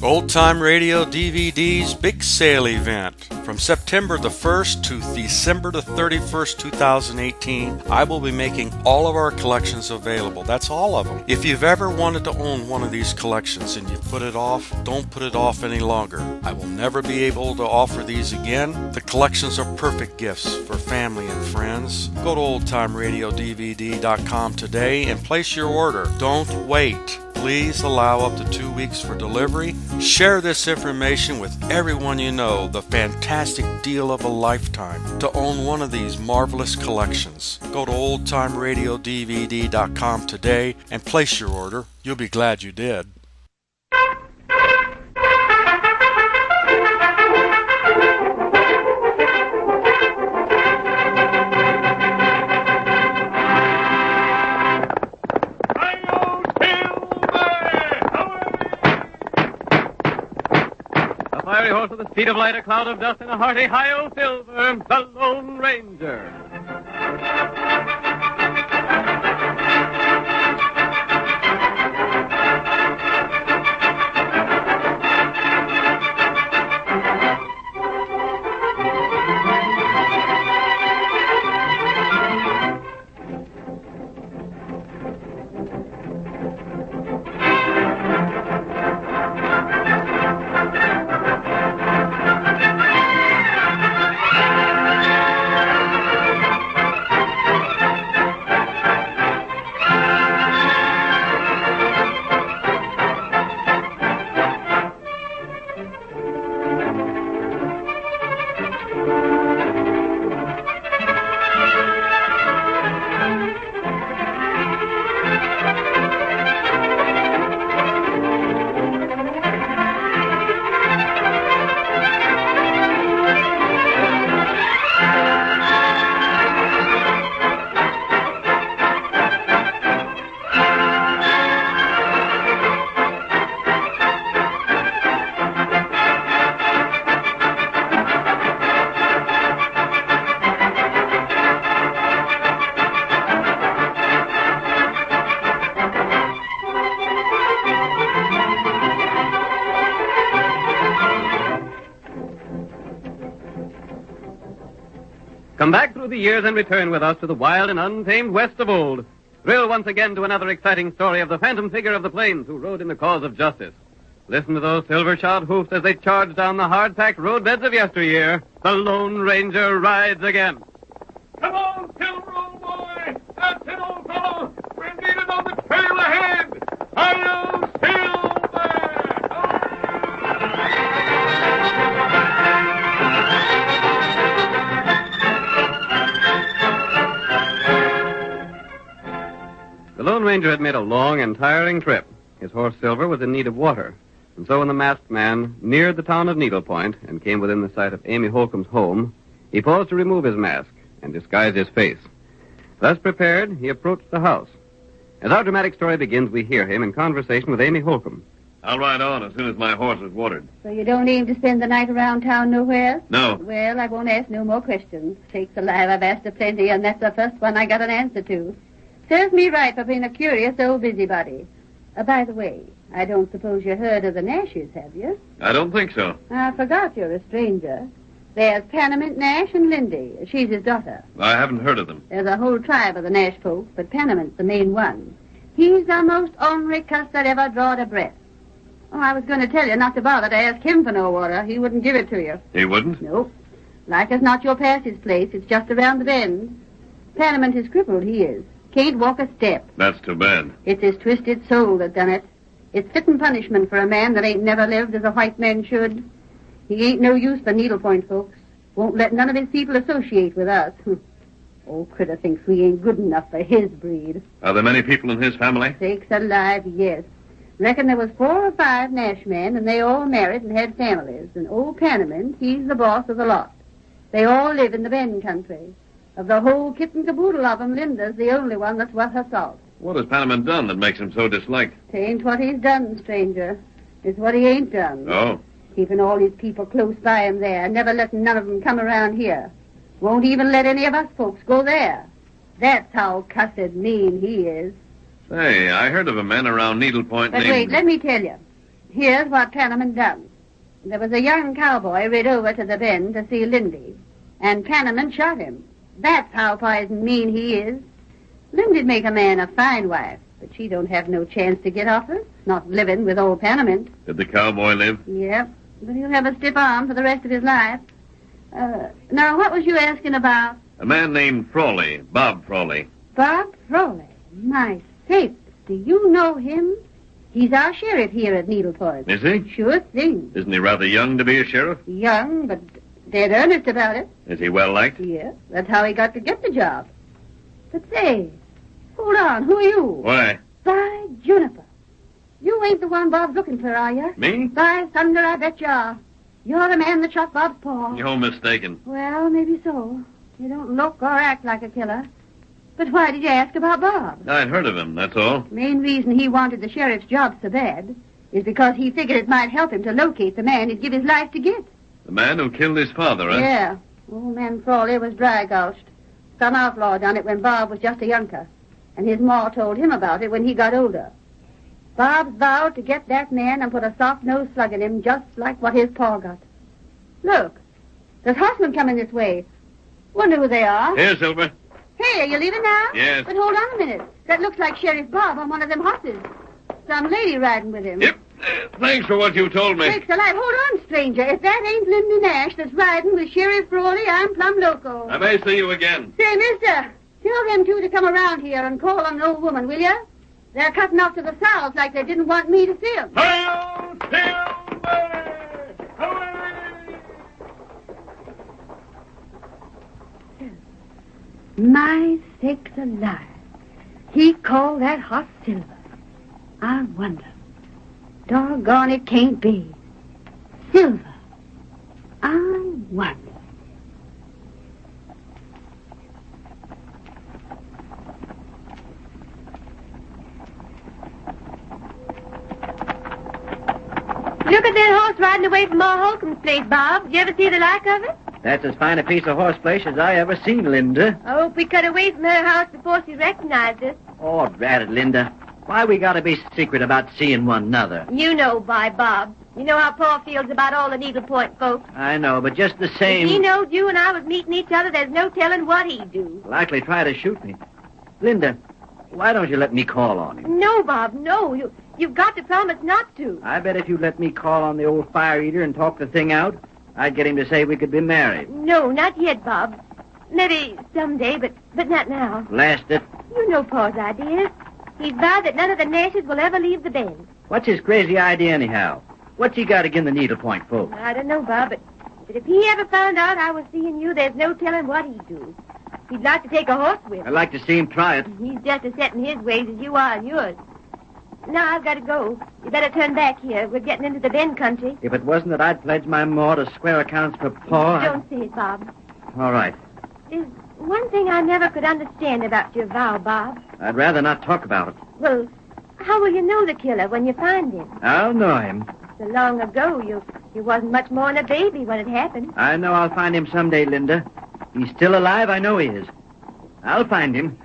Old Time Radio DVD's Big Sale Event. From September the 1st to December the 31st, 2018, I will be making all of our collections available. That's all of them. If you've ever wanted to own one of these collections and you've put it off, don't put it off any longer. I will never be able to offer these again. The collections are perfect gifts for family and friends. Go to oldtimeradiodvd.com today and place your order. Don't wait. Please allow up to 2 weeks for delivery. Share this information with everyone you know. The fantastic deal of a lifetime to own one of these marvelous collections. Go to oldtimeradiodvd.com today and place your order. You'll be glad you did. Horse with the speed of light, a cloud of dust, and a hearty hi-yo silver, the Lone Ranger. Come back through the years and return with us to the wild and untamed West of old. Thrill once again to another exciting story of the phantom figure of the plains who rode in the cause of justice. Listen to those silver-shod hoofs as they charge down the hard-packed roadbeds of yesteryear. The Lone Ranger rides again. Come on, Silver, old boy! That's it, old fellow! We're needed on the trail ahead! Hi-yo, Silver! The Lone Ranger had made a long and tiring trip. His horse Silver was in need of water. And so when the masked man neared the town of Needlepoint and came within the sight of Amy Holcomb's home, he paused to remove his mask and disguise his face. Thus prepared, he approached the house. As our dramatic story begins, we hear him in conversation with Amy Holcomb. I'll ride on as soon as my horse is watered. So you don't aim to spend the night around town nowhere? No. Well, I won't ask no more questions. Sakes alive, I've asked a plenty, and that's the first one I got an answer to. Serves me right for being a curious old busybody. By the way, I don't suppose you heard of the Nashes, have you? I don't think so. I forgot you're a stranger. There's RanamintNash and Lindy. She's his daughter. I haven't heard of them. There's a whole tribe of the Nash folks, but Ranamint's the main one. He's the most ornery cuss that ever drawed a breath. Oh, I was going to tell you not to bother to ask him for no water. He wouldn't give it to you. He wouldn't? Nope. Like as not, you'll pass his place. It's just around the bend. Ranamint is crippled, he is. Can't walk a step. That's too bad. It's his twisted soul that done it. It's fitting punishment for a man that ain't never lived as a white man should. He ain't no use for Needlepoint folks. Won't let none of his people associate with us. Old critter thinks we ain't good enough for his breed. Are there many people in his family? Sakes alive, yes. Reckon there was 4 or 5 Nash men, and they all married and had families. And old Ranamint, he's the boss of the lot. They all live in the Bend country. Of the whole kit and caboodle of 'em, Linda's the only one that's worth her salt. What has Ranamint done that makes him so disliked? Tain't what he's done, stranger. It's what he ain't done. Oh? Keeping all his people close by him there, never letting none of 'em come around here. Won't even let any of us folks go there. That's how cussed mean he is. Say, I heard of a man around Needlepoint But named... wait, let me tell you. Here's what Panamint done. There was a young cowboy rid over to the bend to see Lindy, and Panamint shot him. That's how poison mean he is. Lindy'd make a man a fine wife, but she don't have no chance to get off her, not living with old Panamint. Did the cowboy live? Yep, but he'll have a stiff arm for the rest of his life. Now, what was you asking about? A man named Frawley, Bob Frawley. Bob Frawley. My sakes, do you know him? He's our sheriff here at Needle Point. Is he? Sure thing. Isn't he rather young to be a sheriff? Young, but dead earnest about it. Is he well liked? Yeah, that's how he got to get the job. But say, hold on, who are you? Why? By Juniper. You ain't the one Bob's looking for, are you? Me? By thunder, I bet you are. You're the man that shot Bob's paw. You're mistaken. Well, maybe so. You don't look or act like a killer. But why did you ask about Bob? I'd heard of him, that's all. Main reason he wanted the sheriff's job so bad is because he figured it might help him to locate the man he'd give his life to get. The man who killed his father, huh? Yeah. Old man Frawley was dry-gulched. Some outlaw done it when Bob was just a younker, and his ma told him about it when he got older. Bob vowed to get that man and put a soft-nosed slug in him just like what his pa got. Look, there's horsemen coming this way. Wonder who they are. Here, Silver. Hey, are you leaving now? Yes. But hold on a minute. That looks like Sheriff Bob on one of them horses. Some lady riding with him. Yep. Thanks for what you told me. Sakes alive, hold on, stranger. If that ain't Lindy Nash that's riding with Sheriff Frawley, I'm plumb loco. I may see you again. Say, mister, tell them two to come around here and call on the old woman, will ya? They're cutting off to the south like they didn't want me to see them. Hi-yo, Silver! Hooray! My sakes alive. He called that horse Silver. I wonder. Doggone, it can't be. Silver. I wonder. Look at that horse riding away from our Holcomb's place, Bob. Did you ever see the like of it? That's as fine a piece of horseflesh as I ever seen, Linda. I hope we cut away from her house before she recognized us. Oh, drat it, Linda. Why we gotta be secret about seeing one another? You know, Bob. You know how Pa feels about all the Needle Point folks. I know, but just the same... If he knowed you and I was meeting each other, there's no telling what he'd do. Likely try to shoot me. Linda, why don't you let me call on him? No, Bob, no. You've got to promise not to. I bet if you let me call on the old fire eater and talk the thing out, I'd get him to say we could be married. No, not yet, Bob. Maybe someday, but not now. Blast it. You know Pa's ideas. He's vowed that none of the Nashes will ever leave the bend. What's his crazy idea, anyhow? What's he got against the Needle Point folks? I don't know, Bob, but if he ever found out I was seeing you, there's no telling what he'd do. He'd like to take a horse with him. I'd like to see him try it. He's just as set in his ways as you are in yours. Now I've got to go. You better turn back here. We're getting into the bend country. If it wasn't that I'd pledged my ma to square accounts for Pa... Don't say it, Bob. All right. There's one thing I never could understand about your vow, Bob. I'd rather not talk about it. Well, how will you know the killer when you find him? I'll know him. So long ago, you wasn't much more than a baby when it happened. I know I'll find him someday, Linda. He's still alive, I know he is. I'll find him.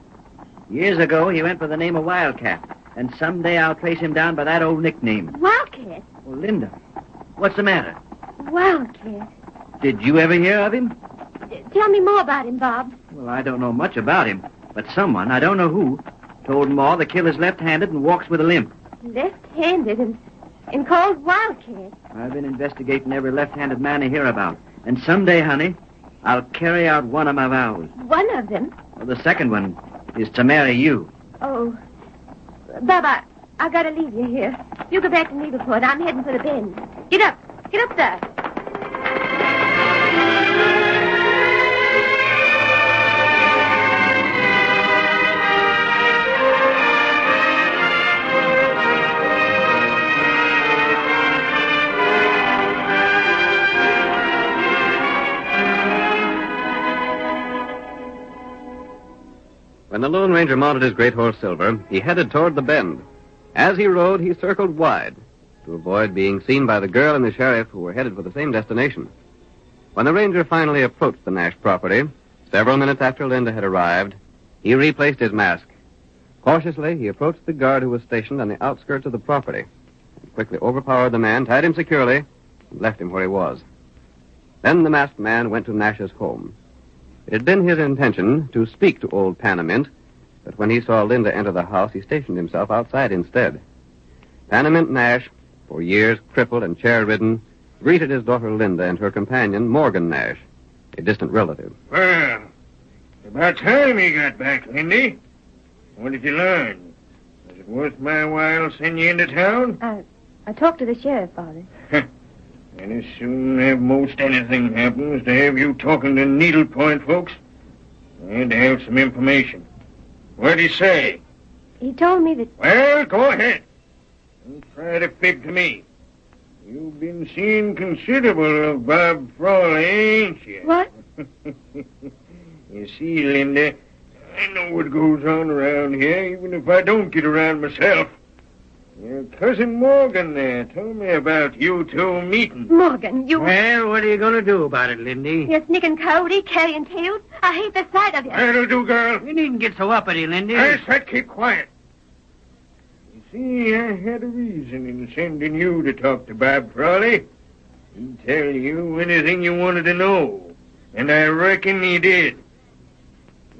Years ago, he went by the name of Wildcat. And someday I'll trace him down by that old nickname. Wildcat? Well, Linda, what's the matter? Wildcat. Did you ever hear of him? Tell me more about him, Bob. Well, I don't know much about him. But someone, I don't know who, told Ma the killer's left-handed and walks with a limp. Left-handed and called Wildcat. I've been investigating every left-handed man I hear about. And someday, honey, I'll carry out one of my vows. One of them? Well, the second one is to marry you. Oh. Bob, I gotta leave you here. You go back to Needle Point. I'm heading for the bend. Get up. Get up there. When the Lone Ranger mounted his great horse Silver, he headed toward the bend. As he rode, he circled wide to avoid being seen by the girl and the sheriff who were headed for the same destination. When the ranger finally approached the Nash property, several minutes after Linda had arrived, he replaced his mask. Cautiously, he approached the guard who was stationed on the outskirts of the property. He quickly overpowered the man, tied him securely, and left him where he was. Then the masked man went to Nash's home. It had been his intention to speak to old Panamint, but when he saw Linda enter the house, he stationed himself outside instead. RanamintNash, for years crippled and chair-ridden, greeted his daughter Linda and her companion, Morgan Nash, a distant relative. Well, about time you got back, Lindy. What did you learn? Was it worth my while sending you into town? I talked to the sheriff, Father. And as soon as most anything happens to have you talking to needlepoint folks, I had to have some information. What'd he say? He told me that... Well, go ahead. Don't try to fib to me. You've been seeing considerable of Bob Frawley, ain't you? What? You see, Linda, I know what goes on around here, even if I don't get around myself. Your cousin Morgan there told me about you two meeting. Morgan, you... Well, what are you going to do about it, Lindy? You sneaking coyote, carrying tails. I hate the sight of you. That'll do, girl. You needn't get so uppity, Lindy. I said keep quiet. You see, I had a reason in sending you to talk to Bob Frawley. He'd tell you anything you wanted to know. And I reckon he did.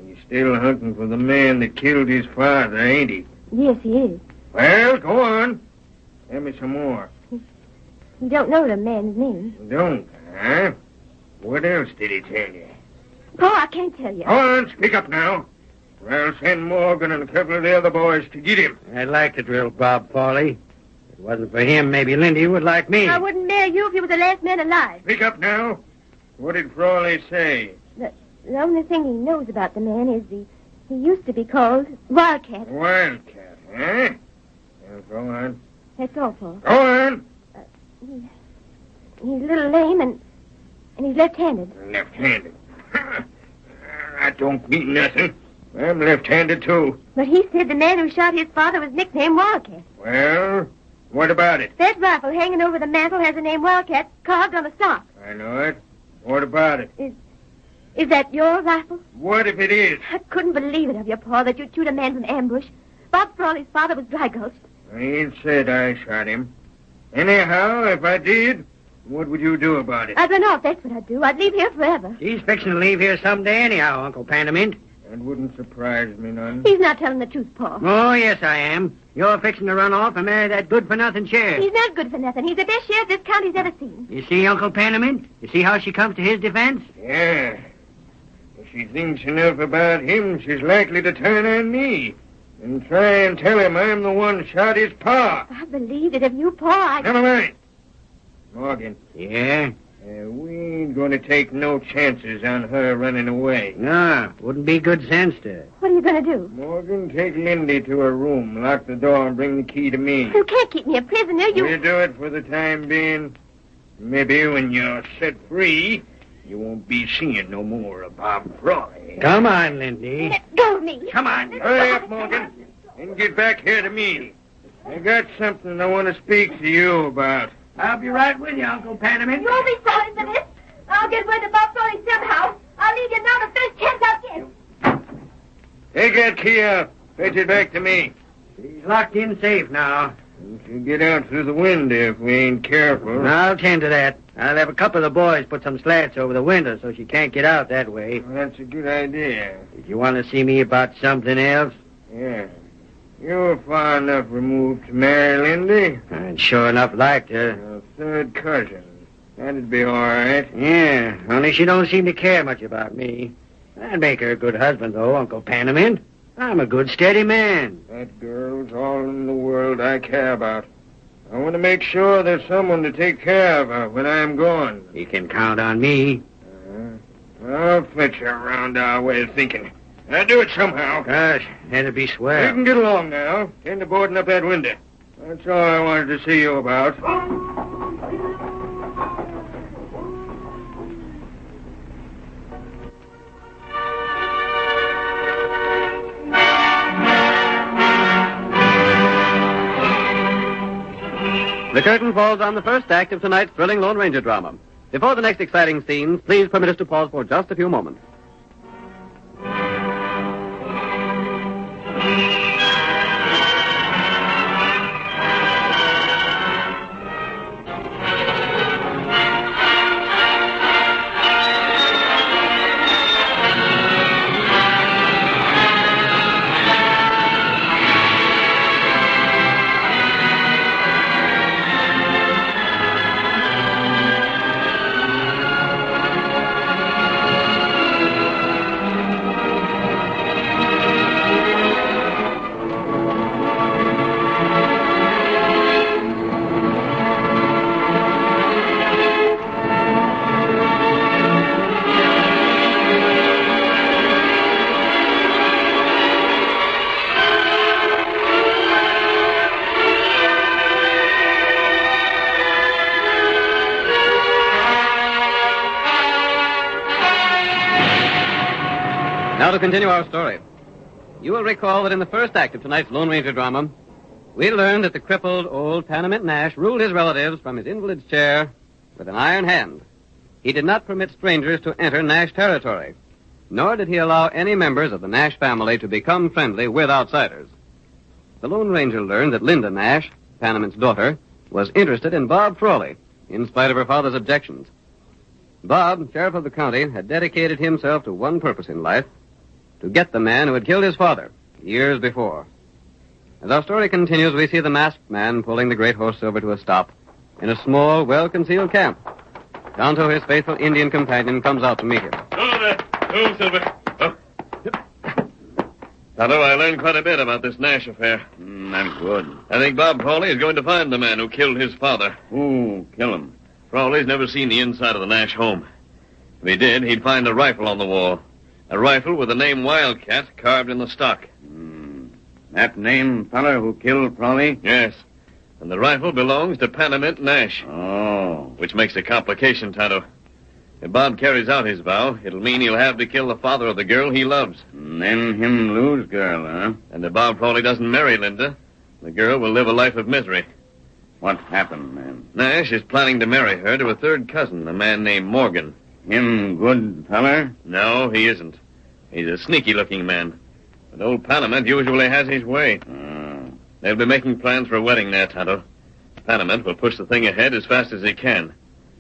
He's still hunting for the man that killed his father, ain't he? Yes, he is. Well, go on. Tell me some more. You don't know the man's name. Don't, huh? What else did he tell you? Pa, I can't tell you. Go on, speak up now. Or I'll send Morgan and a couple of the other boys to get him. I'd like to drill Bob Frawley. If it wasn't for him, maybe Lindy would like me. I wouldn't marry you if you were the last man alive. Speak up now. What did Frawley say? The only thing he knows about the man is he used to be called Wildcat. Wildcat, huh? Well, go on. That's all, Pa. Go on. He's a little lame and he's left-handed. Left-handed. That don't mean nothing. I'm left-handed, too. But he said the man who shot his father was nicknamed Wildcat. Well, what about it? That rifle hanging over the mantel has the name Wildcat carved on the stock. I know it. What about it? Is that your rifle? What if it is? I couldn't believe it of you, Pa, that you'd shoot a man from ambush. Bob Frawley's father was dry gulched. I ain't said I shot him. Anyhow, if I did, what would you do about it? I'd run off, that's what I'd do. I'd leave here forever. He's fixing to leave here someday anyhow, Uncle Panamint. That wouldn't surprise me none. He's not telling the truth, Pa. Oh, yes, I am. You're fixing to run off and marry that good-for-nothing sheriff. He's not good for nothing. He's the best sheriff this county's ever seen. You see, Uncle Panamint? You see how she comes to his defense? Yeah. If she thinks enough about him, she's likely to turn on me and try and tell him I'm the one shot his pa. I believe that if you, Pa, Never mind. Morgan, Yeah? we ain't going to take no chances on her running away. No, wouldn't be good sense to. What are you going to do? Morgan, take Lindy to her room, lock the door, and bring the key to me. You can't keep me a prisoner. You do it for the time being. Maybe when you're set free, you won't be seeing no more of Bob Frawley. Come on, Lindy. Let go of me. Come on, hurry up, Morgan, and get back here to me. I got something I want to speak to you about. I'll be right with you, Uncle Panamint. You won't be sorry for this. I'll get word to Bob Frawley somehow. I'll leave you now the first chance I'll get. Take that key out. Fetch it back to me. He's locked in safe now. You can get out through the window if we ain't careful. I'll tend to that. I'll have a couple of the boys put some slats over the window so she can't get out that way. That's a good idea. Did you want to see me about something else? Yeah. You're far enough removed to marry Lindy. I'd sure enough like to. Your third cousin. That'd be all right. Yeah, only she don't seem to care much about me. I'd make her a good husband, though, Uncle Panamint. I'm a good, steady man. That girl's all in the world I care about. I want to make sure there's someone to take care of her when I'm gone. You can count on me. I'll fetch her around our way of thinking. I'll do it somehow. Gosh, that'd be You swell. can get along now. Tend to boarding up that window. That's all I wanted to see you about. The curtain falls on the first act of tonight's thrilling Lone Ranger drama. Before the next exciting scenes, please permit us to pause for just a few moments. Now to continue our story. You will recall that in the first act of tonight's Lone Ranger drama, we learned that the crippled old RanamintNash ruled his relatives from his invalid's chair with an iron hand. He did not permit strangers to enter Nash territory, nor did he allow any members of the Nash family to become friendly with outsiders. The Lone Ranger learned that Linda Nash, Panamint's daughter, was interested in Bob Frawley, in spite of her father's objections. Bob, sheriff of the county, had dedicated himself to one purpose in life, to get the man who had killed his father years before. As our story continues, we see the masked man pulling the great horse Silver to a stop in a small, well-concealed camp. Tonto, his faithful Indian companion, comes out to meet him. Oh, there. Oh, Silver. Oh. Tonto, I learned quite a bit about this Nash affair. That's good. I think Bob Frawley is going to find the man who killed his father. Who kill him? Frawley's never seen the inside of the Nash home. If he did, he'd find a rifle on the wall. A rifle with the name Wildcat carved in the stock. That name feller who killed Frawley? Yes. And the rifle belongs to RanamintNash. Oh. Which makes a complication, Tonto. If Bob carries out his vow, it'll mean he'll have to kill the father of the girl he loves. And then him lose girl, huh? And if Bob Frawley doesn't marry Linda, the girl will live a life of misery. What happened, man? Nash is planning to marry her to a third cousin, a man named Morgan. Him good feller? No, he isn't. He's a sneaky-looking man. But old Panamint usually has his way. They'll be making plans for a wedding there, Tonto. Panamint will push the thing ahead as fast as he can.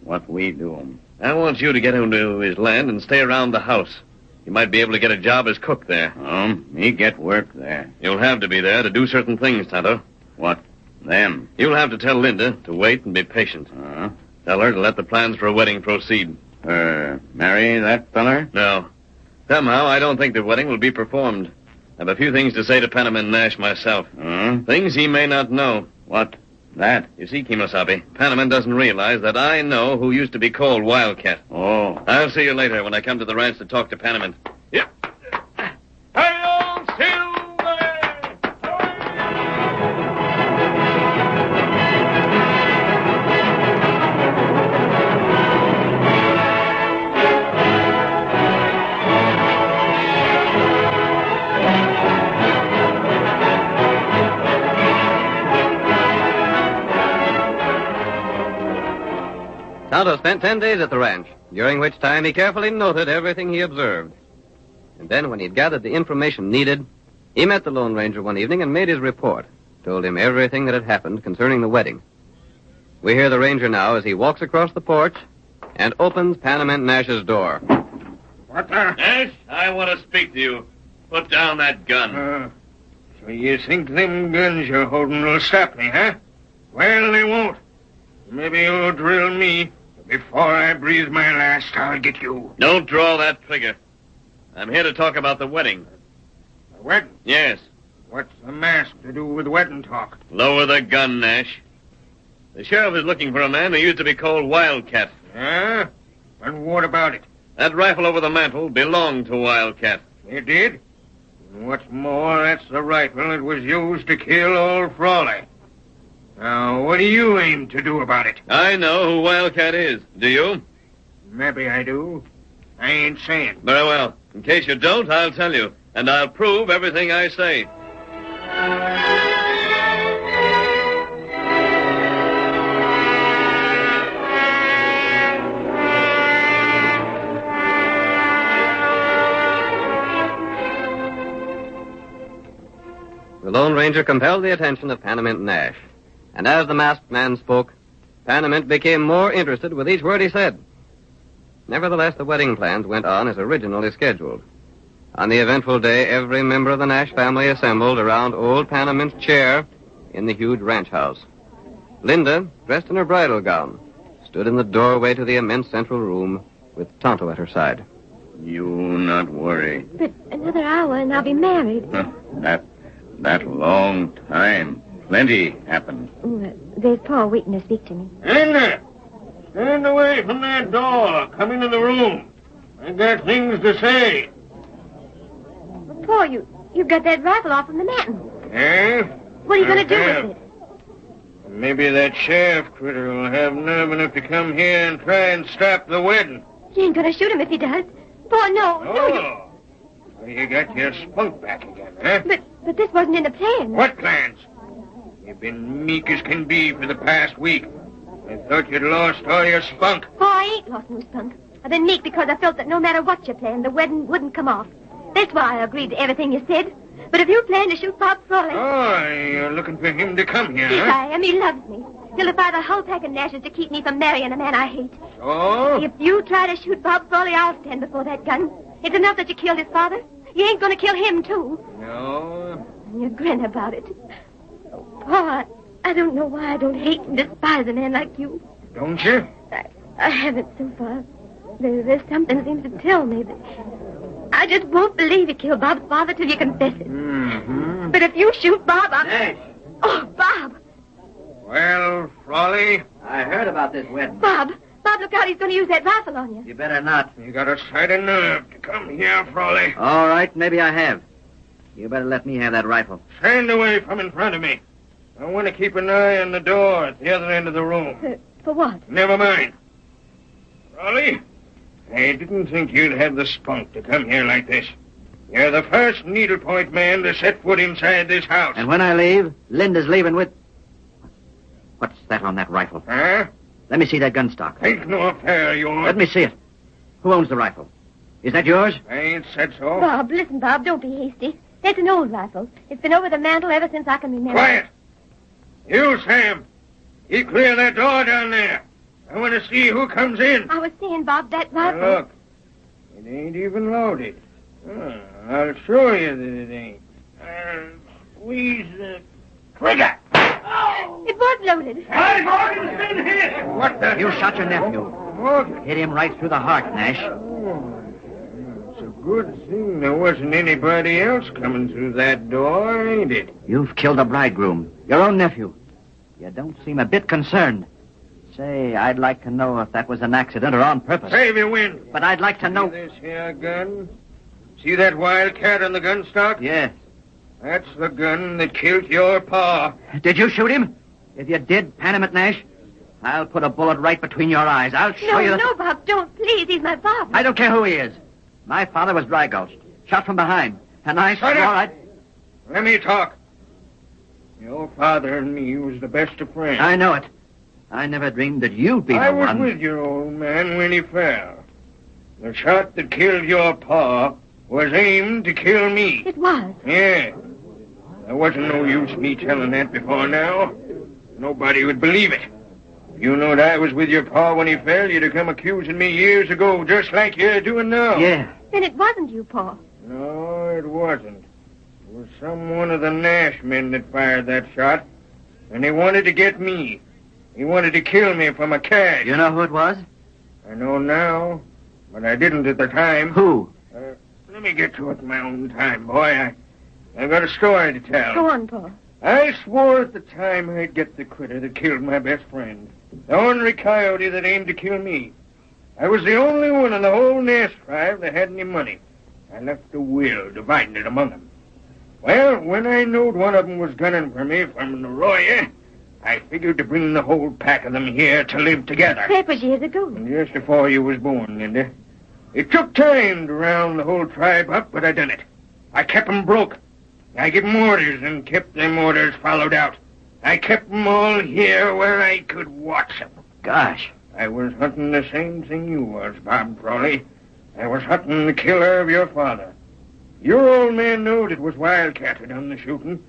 What we do? I want you to get into his land and stay around the house. You might be able to get a job as cook there. Me get work there. You'll have to be there to do certain things, Tonto. What? Them? You'll have to tell Linda to wait and be patient. Tell her to let the plans for a wedding proceed. Marry that feller? No. Somehow, I don't think the wedding will be performed. I have a few things to say to RanamintNash myself. Things he may not know. What? That? You see, Kemosabe, Panamint doesn't realize that I know who used to be called Wildcat. Oh. I'll see you later when I come to the ranch to talk to Panamint. Yep. Hail, Silver! Tonto spent 10 days at the ranch, during which time he carefully noted everything he observed. And then, when he'd gathered the information needed, he met the Lone Ranger one evening and made his report, told him everything that had happened concerning the wedding. We hear the ranger now as he walks across the porch and opens RanamintNash's door. What the? Nash, I want to speak to you. Put down that gun. So you think them guns you're holding will stop me, huh? Well, they won't. Maybe you'll drill me. Before I breathe my last, I'll get you. Don't draw that trigger. I'm here to talk about the wedding. The wedding? Yes. What's the mask to do with wedding talk? Lower the gun, Nash. The sheriff is looking for a man who used to be called Wildcat. Huh? And what about it? That rifle over the mantel belonged to Wildcat. It did? And what's more, that's the rifle that was used to kill old Frawley. Now, what do you aim to do about it? I know who Wildcat is. Do you? Maybe I do. I ain't saying. Very well. In case you don't, I'll tell you. And I'll prove everything I say. The Lone Ranger compelled the attention of RanamintNash. And as the masked man spoke, Panamint became more interested with each word he said. Nevertheless, the wedding plans went on as originally scheduled. On the eventful day, every member of the Nash family assembled around old Panamint's chair in the huge ranch house. Linda, dressed in her bridal gown, stood in the doorway to the immense central room with Tonto at her side. You not worry. But another hour and I'll be married. That long time. Plenty happened. There's Paul waiting to speak to me. Linda! Stand away from that door. Come into the room. I got things to say. Well, Paul, you've got that rifle off from the mountain. Eh? What are you going to do with it? Maybe that sheriff critter will have nerve enough to come here and try and stop the wedding. You ain't going to shoot him if he does. Paul, no. Oh. So you got your spunk back again, huh? But this wasn't in the plan. What plans? You've been meek as can be for the past week. I thought you'd lost all your spunk. Oh, I ain't lost no spunk. I've been meek because I felt that no matter what you planned, the wedding wouldn't come off. That's why I agreed to everything you said. But if you plan to shoot Bob Frawley... Oh, you're looking for him to come here, Yes, huh? I am. He loves me. He'll defy the whole pack of Nashes to keep me from marrying a man I hate. So? If you try to shoot Bob Frawley, I'll stand before that gun. It's enough that you killed his father. You ain't going to kill him, too. No. And you grin about it. Oh, Pa, I don't know why I don't hate and despise a man like you. Don't you? I haven't so far. There's something seems to tell me that I just won't believe you killed Bob's father till you confess it. Mm-hmm. But if you shoot Bob, I'll... Nash, Oh, Bob! Well, Frawley, I heard about this wedding. Bob, look out. He's going to use that rifle on you. You better not. you got a sight of nerve to come here, Frawley. All right, maybe I have. You better let me have that rifle. Stand away from in front of me. I want to keep an eye on the door at the other end of the room. For what? Never mind. Frawley, I didn't think you'd have the spunk to come here like this. You're the first needlepoint man to set foot inside this house. And when I leave, Linda's leaving with... What's that on that rifle? Huh? Let me see that gun stock. Ain't no affair of yours. Let me see it. Who owns the rifle? Is that yours? I ain't said so. Bob, listen, Bob. Don't be hasty. That's an old rifle. It's been over the mantel ever since I can remember. Quiet. You, Sam. Keep clear of that door down there. I want to see who comes in. I was saying, Bob, that Now, rifle... look. It ain't even loaded. I'll show you that it ain't. Squeeze the trigger. It was loaded. Hey, Morgan's been hit. What the... You shot your nephew. Morgan. Hit him right through the heart, Nash. Oh, it's a good thing there wasn't anybody else coming through that door, ain't it? You've killed a bridegroom. Your own nephew. You don't seem a bit concerned. Say, I'd like to know if that was an accident or on purpose. Save your wind. But I'd like to See know... this here gun? See that wildcat on the gun stock? Yes. That's the gun that killed your pa. Did you shoot him? If you did, RanamintNash, I'll put a bullet right between your eyes. I'll show you... No, Bob, don't. Please, he's my father. I don't care who he is. My father was dry gulched, shot from behind. And I swore Shut up. I'd... Let me talk. Your father and me was the best of friends. I know it. I never dreamed that you'd be I the was one. with your old man when he fell. The shot that killed your pa was aimed to kill me. It was. Yeah. There wasn't no use me telling that before now. Nobody would believe it. If you knowed I was with your pa when he fell, you'd have come accusing me years ago, just like you're doing now. Yeah. Then it wasn't you, Paul. No, it wasn't. It was some one of the Nash men that fired that shot. And he wanted to get me. He wanted to kill me for my cash. You know who it was? I know now, but I didn't at the time. Who? Let me get to it in my own time, boy. I've got a story to tell. Go on, Paul. I swore at the time I'd get the critter that killed my best friend. The ornery coyote that aimed to kill me. I was the only one in the whole Nash tribe that had any money. I left a will dividing it among them. Well, when I knowed one of them was gunning for me from the Arroyo, I figured to bring the whole pack of them here to live together. That was years ago. Just before you was born, Linda. It took time to round the whole tribe up, but I done it. I kept 'em broke. I give 'em orders and kept them orders followed out. I kept 'em all here where I could watch 'em. Gosh. I was hunting the same thing you was, Bob Frawley. I was hunting the killer of your father. Your old man knowed it was Wildcat who done the shooting,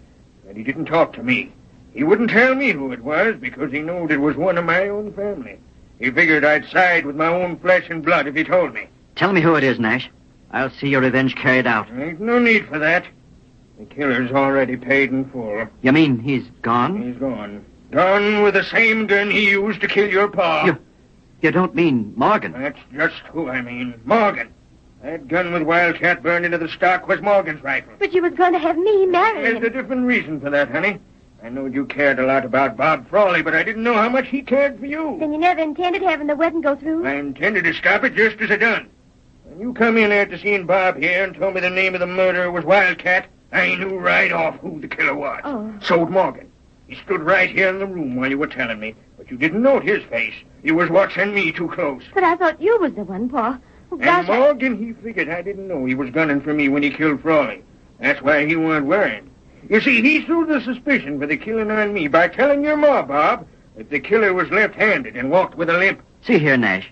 but he didn't talk to me. He wouldn't tell me who it was because he knowed it was one of my own family. He figured I'd side with my own flesh and blood if he told me. Tell me who it is, Nash. I'll see your revenge carried out. Ain't no need for that. The killer's already paid in full. You mean he's gone? He's gone. Gone with the same gun he used to kill your pa. You don't mean Morgan? That's just who I mean. Morgan. That gun with Wildcat burned into the stock was Morgan's rifle. But you was going to have me marry There's him. a different reason for that, honey. I knowed you cared a lot about Bob Frawley, but I didn't know how much he cared for you. Then you never intended having the wedding go through? I intended to stop it just as I done. When you come in after seeing Bob here and told me the name of the murderer was Wildcat, I knew right off who the killer was. Oh. So'd Morgan. He stood right here in the room while you were telling me, but you didn't note his face. You was watching me too close. But I thought you was the one, Paul. And Gosh, Morgan, he figured I didn't know he was gunning for me when he killed Frawley. That's why he weren't worrying. You see, he threw the suspicion for the killing on me by telling your ma, Bob, that the killer was left-handed and walked with a limp. See here, Nash.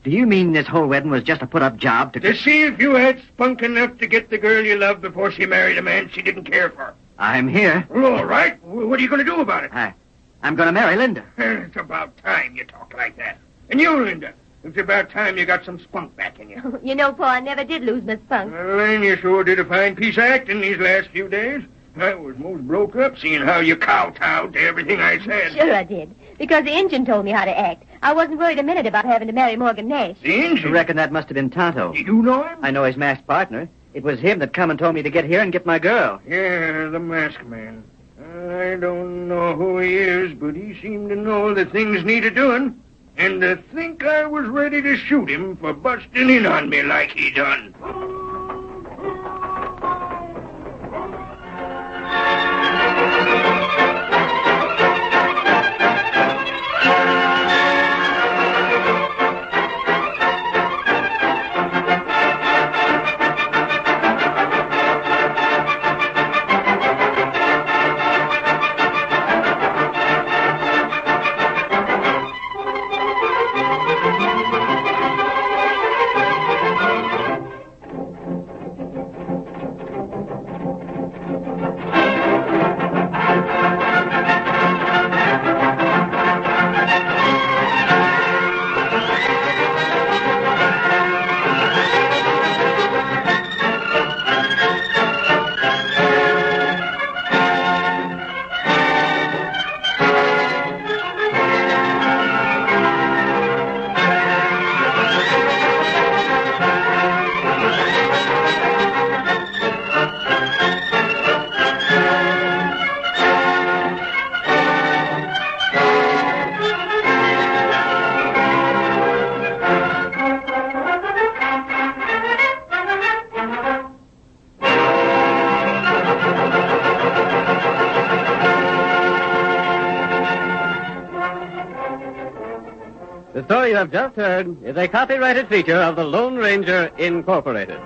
Do you mean this whole wedding was just a put-up job To see if you had spunk enough to get the girl you loved before she married a man she didn't care for. I'm here. Well, all right. What are you going to do about it? I'm going to marry Linda. It's about time you talk like that. And you, Linda, it's about time you got some spunk back in you. You know, Pa, I never did lose my spunk. Well, then you sure did a fine piece of acting these last few days. I was most broke up seeing how you kowtowed to everything I said. Sure I did. Because the Injun told me how to act. I wasn't worried a minute about having to marry Morgan Nash. The I Injun? reckon that must have been Tonto. You know him? I know his masked partner. It was him that come and told me to get here and get my girl. Yeah, the masked man. I don't know who he is, but he seemed to know that things needed doing. And to think I was ready to shoot him for busting in on me like he done. The story you have just heard is a copyrighted feature of the Lone Ranger Incorporated.